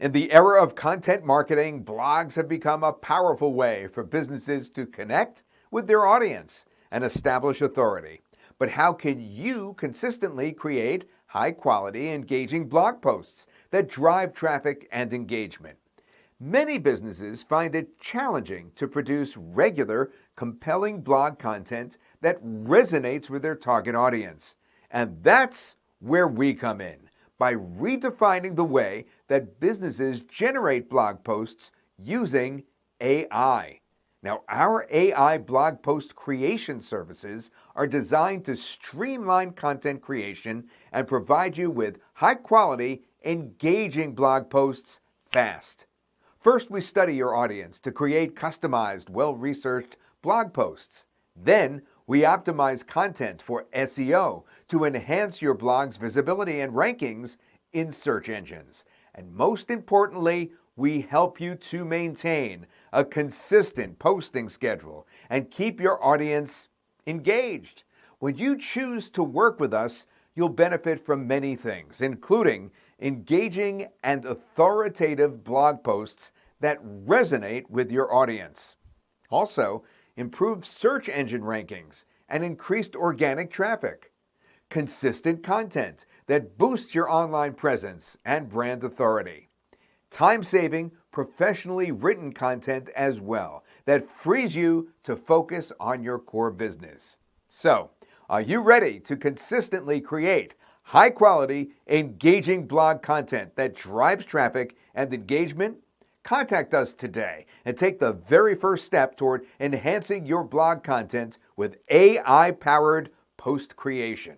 In the era of content marketing, blogs have become a powerful way for businesses to connect with their audience and establish authority. But how can you consistently create high-quality, engaging blog posts that drive traffic and engagement? Many businesses find it challenging to produce regular, compelling blog content that resonates with their target audience. And that's where we come in, by redefining the way that businesses generate blog posts using AI. Now, our AI blog post creation services are designed to streamline content creation and provide you with high-quality, engaging blog posts fast. First, we study your audience to create customized, well-researched blog posts. Then, we optimize content for SEO to enhance your blog's visibility and rankings in search engines. And most importantly, we help you to maintain a consistent posting schedule and keep your audience engaged. When you choose to work with us, you'll benefit from many things, including engaging and authoritative blog posts that resonate with your audience. Also, improved search engine rankings and increased organic traffic. Consistent content that boosts your online presence and brand authority. Time-saving, professionally written content as well that frees you to focus on your core business. So, are you ready to consistently create high-quality, engaging blog content that drives traffic and engagement? Contact us today and take the very first step toward enhancing your blog content with AI-powered post creation.